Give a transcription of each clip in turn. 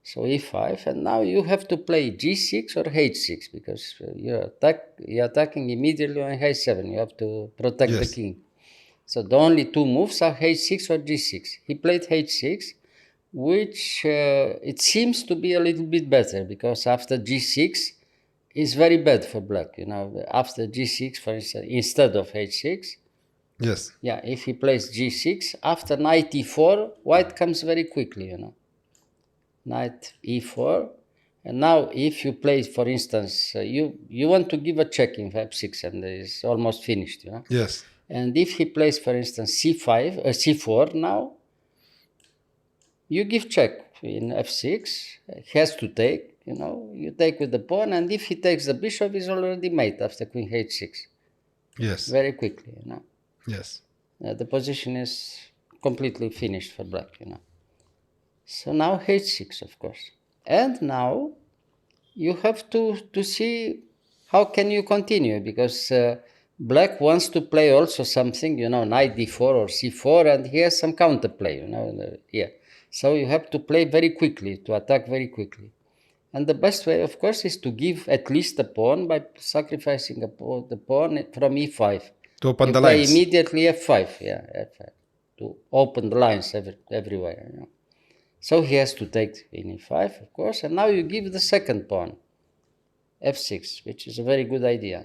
So e5, and now you have to play g6 or h6 because you're attacking immediately on h7. You have to protect the king. So the only two moves are h6 or g6. He played h6, which it seems to be a little bit better because after g6 is very bad for black. After g6, for instance, instead of h6. Yes. Yeah, if he plays g6, after knight e4, white comes very quickly, Knight e4. And now if you play, for instance, you want to give a check in f6 and it's almost finished, Yes. And if he plays, for instance, c5, c4 now, you give check in f6. He has to take, you take with the pawn, and if he takes the bishop, he's already mate after queen h6. Yes. Very quickly, Yes. The position is completely finished for black, So now h6, of course. And now you have to see how can you continue, because black wants to play also something, knight d4 or c4, and he has some counterplay, here. So you have to play very quickly, to attack very quickly. And the best way, of course, is to give at least a pawn by sacrificing the pawn from e5. To open you the play lines. Immediately f5, f5, to open the lines everywhere. So he has to take in e5, of course, and now you give the second pawn, f6, which is a very good idea.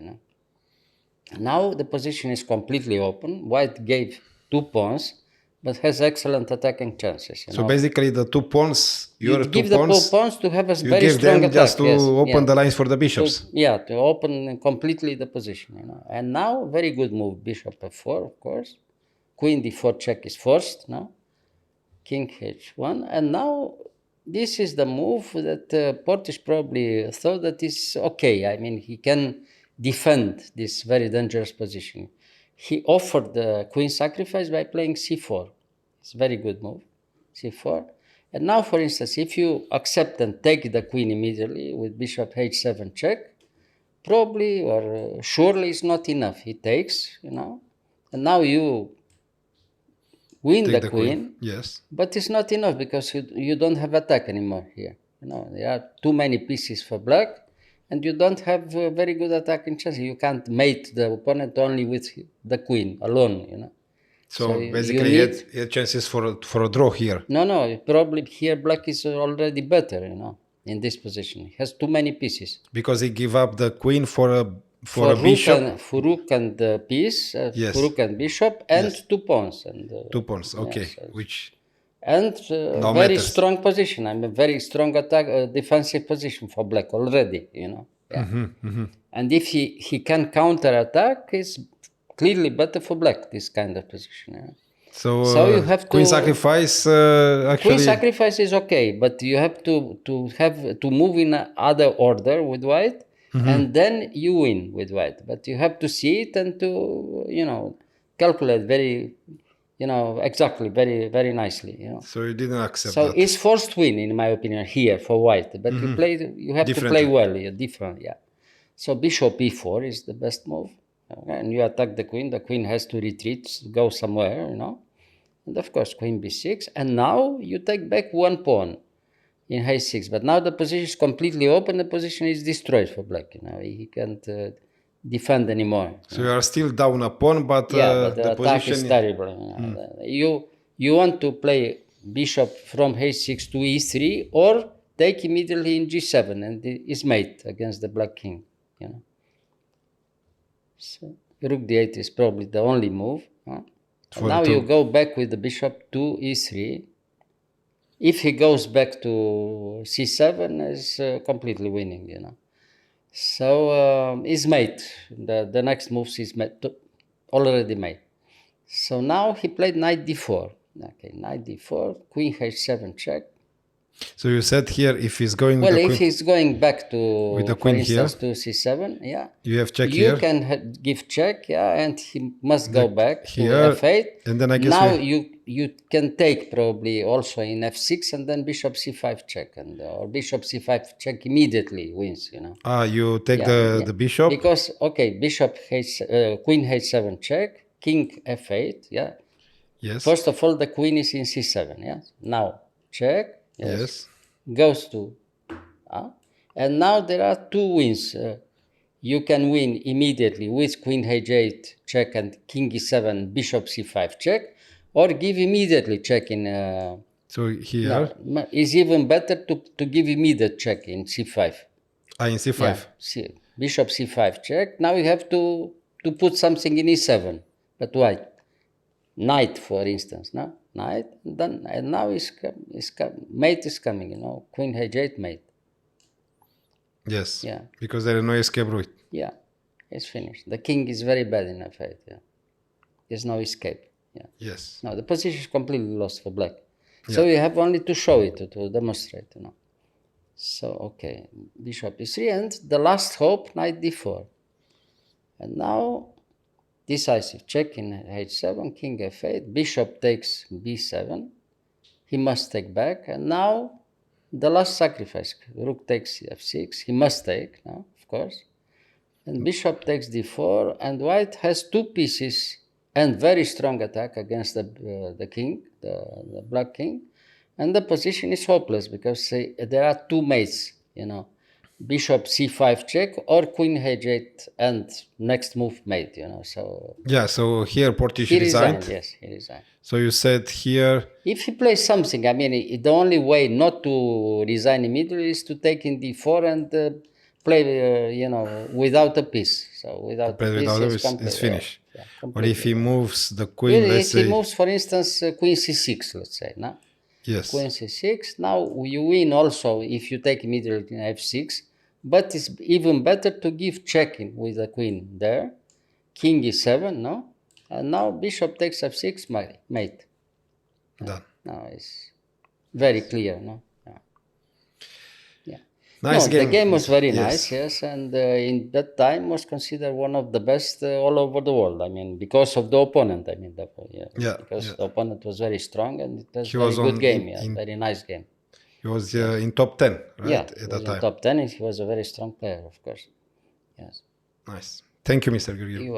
Now the position is completely open. White gave 2 pawns, but has excellent attacking chances. So basically, the 2 pawns, you give the pawns to have a you very give strong them attack. just to open the lines for the bishops. To open completely the position. And now, very good move, bishop f4, of course. Queen d4 check is forced now. King h1, and now this is the move that Portisch probably thought that is okay. I mean, he can defend this very dangerous position. He offered the queen sacrifice by playing c4. It's a very good move, c4. And now, for instance, if you accept and take the queen immediately with bishop h7 check, probably or surely it's not enough. He takes, and now you win the queen. Yes. But it's not enough because you don't have attack anymore here. There are too many pieces for black, and you don't have a very good attacking chance. You can't mate the opponent only with the queen alone. So basically, he had chances for a draw here. No, probably here black is already better. In this position, he has too many pieces. Because he gave up the queen for a bishop. For rook and piece, yes. for rook and bishop, and 2 pawns. And 2 pawns, okay. And very matters. Strong position. A very strong attack, defensive position for black already. And if he can counter attack, it's clearly better for black. This kind of position. So you have to queen sacrifice. Actually, queen sacrifice is okay, but you have to move in other order with white. And then you win with white, but you have to see it and to calculate very exactly very very nicely. So you didn't accept so that. It's forced win in my opinion here for white, but you have to play well. Different. So bishop e4 is the best move, and you attack the queen has to retreat, go somewhere, and of course queen b6, and now you take back 1 pawn in h6, but now the position is completely open. The position is destroyed for black. He can't defend anymore. So you are still down a pawn, but but the attack is terrible. You want to play bishop from h6 to e3, or take immediately in g7, and is mate against the black king. So rook d8 is probably the only move. Now you go back with the bishop to e3. If he goes back to c7, is completely winning, So is mate. The next move is mate, already made. So now he played knight d4. Okay, knight d4, queen h7 check. So you said here if he's going. Well, if he's going back to, with the queen for instance, to c7, you have check here. You can give check, and he must go back here, to f8. And then I guess now you can take probably also in f6, and then bishop c5 check, or bishop c5 check immediately wins. You take the bishop because bishop queen h7 check, king f8. Yes. First of all, the queen is in c7. Now check. Yes. goes to, and now there are two wins. You can win immediately with Queen H8 check and King E7, Bishop C5 check, or give immediately check in. So here, It's even better to give immediate check in C5. in C5. Yeah, Bishop C5 check. Now you have to put something in E7. But why? Knight, for instance. No? Knight, and now mate is coming, Queen H8 mate. Yes. Yeah. Because there is no escape route. Yeah, it's finished. The king is very bad in F8. Yeah. There's no escape. Yeah. Yes. No, the position is completely lost for black. So you have only to show it, to demonstrate, So, okay, bishop e3, and the last hope, knight d4. And now, decisive check in h7, king f8, bishop takes b7. He must take back, and now the last sacrifice, rook takes f6. He must take now, of course. And bishop takes d4, and white has two pieces and very strong attack against the king, the black king. And the position is hopeless because there are two mates, Bishop c5 check or Queen h8 and next move mate, So yeah, so here Portisch he resigned. Yes, he resigned. So you said here, if he plays something, the only way not to resign immediately is to take in d4 and play, without a piece. So without a piece, it's finished. Yeah, or if he moves the queen, if he moves, for instance, Queen c6, let's say, no? Yes. Queen c6. Now you win also if you take immediately f6, but it's even better to give checking with the queen there. King e7, no? And now bishop takes f6, mate. Done. Now it's very clear, no? Nice game. The game was very nice, yes, and in that time was considered one of the best all over the world. Because of the opponent. Because the opponent was very strong, and it was a very good game. Very nice game. He was in top 10, right? Yeah, at that time. In top 10. He was a very strong player, of course. Yes. Nice. Thank you, Mr. Gheorghiu.